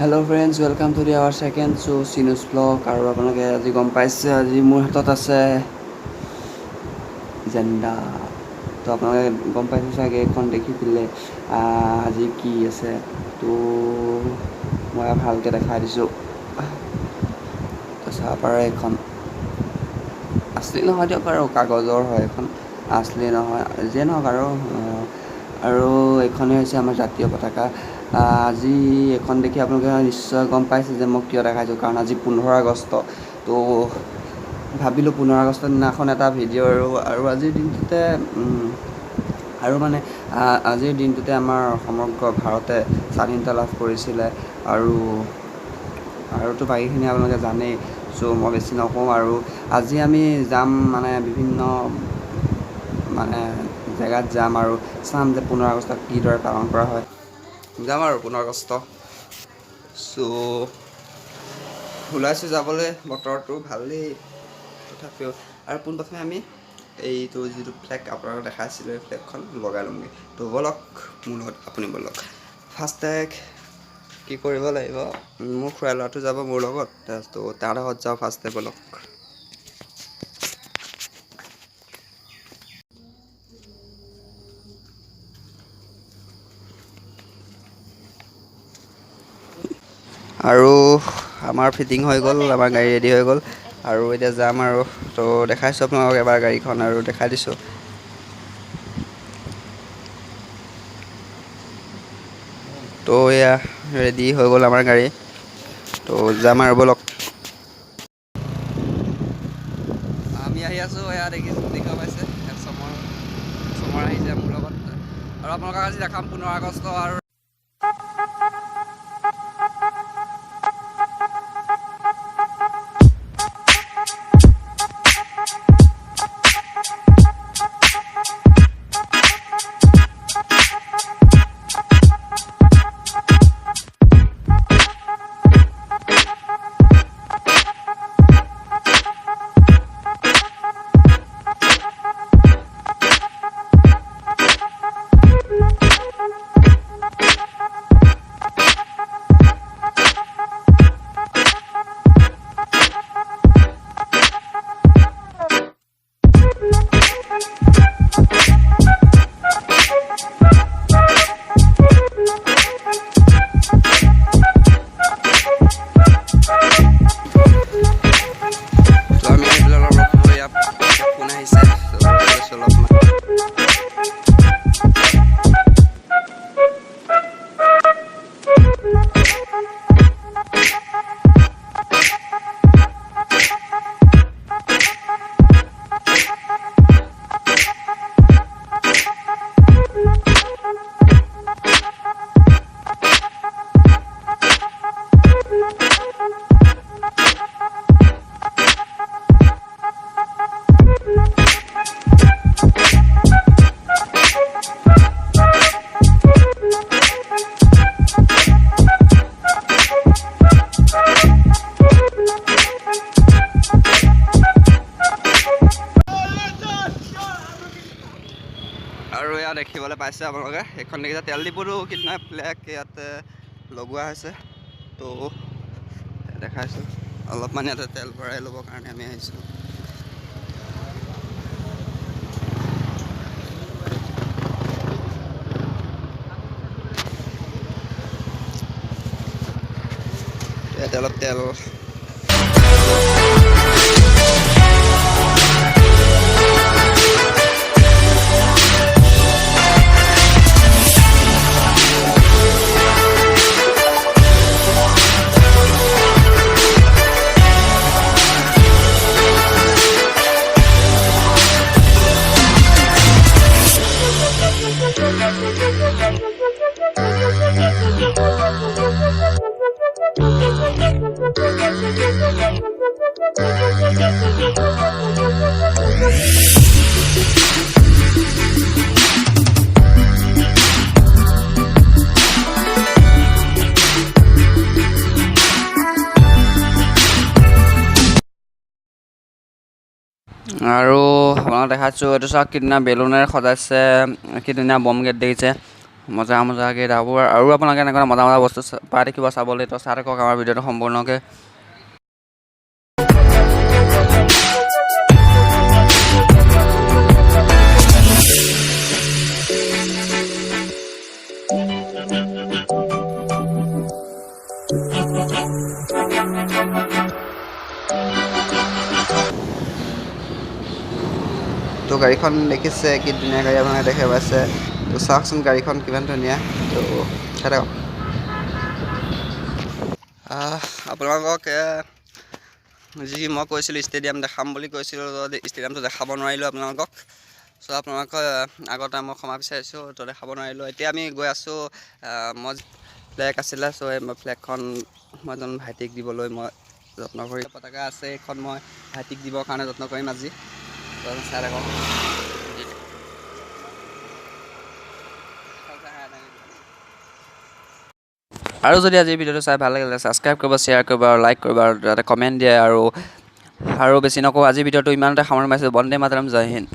Hello friends welcome to our second show सिनुस blog और आपलोगे आज गम पाइसे आज मोर हाथत आछे जेंडा तो आपलोगे गम पाइसे चागे एखन देखि पिले आज कि आछे तो मैं भालके देखाइ दिसो तो सापारे एखन असली নহয় দিয়ক আৰু কাগজৰ হয় এখন असली নহয় যে নহওক আৰু এইখনে হৈছে আমাৰ জাতীয় পতাকা আজি এখন দেখি আপোনালোকে নিশ্চয় গম পাইছে যে মই কিয় দেখাইছোঁ কাৰণ আজি 15 আগষ্ট তো ভাবিলোঁ 15 আগষ্টৰ দিনাখন এটা ভিডিঅ' আৰু আজিৰ দিনটোতে আৰু মানে আজিৰ দিনটোতে আমাৰ সমগ্ৰ ভাৰতে স্বাধীনতা লাভ কৰিছিলে আৰুতো বাকীখিনি আপোনালোকে জানেই চ' মই বেছি নকওঁ আৰু আজি আমি যাম মানে বিভিন্ন মানে জেগাত যাম আৰু চাম যে 15 আগষ্টত কিদৰে পালন কৰা হয় যাম আৰু 15 আগষ্ট চ' ওলাইছোঁ যাবলৈ বতৰটো ভালেই তথাপিও আৰু পোনপ্ৰথমে আমি এইটো যিটো ফ্লেগ আপোনালোকক দেখাইছিলোঁ এই ফ্লেগখন লগাই ল'মগৈ তো বলক মোৰ লগত আপুনি বলক ফাৰ্ষ্টে কি কৰিব লাগিব মোৰ খুৰা ল'ৰাটো যাব মোৰ লগত তো তাৰ লগত যাওঁ ফাৰ্ষ্টে বলক আৰু আমাৰ ফিটিং হৈ গ'ল আমাৰ গাড়ী ৰেডি হৈ গ'ল আৰু এতিয়া যাম আৰু তো দেখাইছোঁ আপোনালোকক এবাৰ গাড়ীখন আৰু দেখাই দিছোঁ তো এয়া ৰেডি হৈ গ'ল আমাৰ গাড়ী তো যাম আৰু বলক আমি আহি আছোঁ এয়া দেখিব পাইছে চমৰ আহিছে মোৰ লগত আৰু আপোনালোকক আজি দেখাম 15 আগষ্ট আৰু আৰু এয়া দেখিবলৈ পাইছে আপোনালোকে এখন দেখিছে তেল ডিপুটো কিনা ফ্লেগ ইয়াতে লগোৱা হৈছে তো দেখাইছোঁ অলপমান ইয়াতে তেল ভৰাই ল'বৰ কাৰণে আমি আহিছোঁ ইয়াতে অলপ তেল আৰু আপোনাক দেখাইছোঁ এইটো চাওক কিদিনা বেলুনেৰে সজাইছে কিদিনা বম গেট দেখিছে মজাকৈ যাব আৰু আপোনালোকে এনেকুৱা মজা মজা বস্তু পাই দেখিব চাবলৈ। তো চাই থাকক আমাৰ ভিডিঅ'টো সম্পূৰ্ণকৈ। তো গাড়ীখন দেখিছে কি ধুনীয়া গাড়ী আপোনালোকে দেখা পাইছে। তো চাওকচোন গাড়ীখন কিমান ধুনীয়া। তো চাই থাকক। আপোনালোকক যি মই কৈছিলোঁ ষ্টেডিয়াম দেখাম বুলি কৈছিলোঁ, ষ্টেডিয়ামটো দেখাব নোৱাৰিলোঁ আপোনালোকক। চ' আপোনালোকক আগতে মই ক্ষমা বিচাৰিছোঁ, তো দেখাব নোৱাৰিলোঁ। এতিয়া আমি গৈ আছোঁ, মই ফ্লেগ আছিলে, চ' মই ফ্লেগখন মই এজন ভাইটিক দিবলৈ মই যত্ন কৰি, পতাকা আছে এইখন মই ভাইটিক দিবৰ কাৰণে যত্ন কৰিম আজি। চাই থাকক। আৰু যদি আজি ভিডিঅ'টো চাই ভাল লাগিলে ছাবস্ক্ৰাইব কৰিব, শ্বেয়াৰ কৰিব আৰু লাইক কৰিব আৰু তাতে কমেণ্ট দিয়ে। আৰু বেছি নকওঁ, আজি ভিডিঅ'টো ইমানতে সামৰণি মাৰিছোঁ। বন্দে মাতৰম, জয় হিন্দ।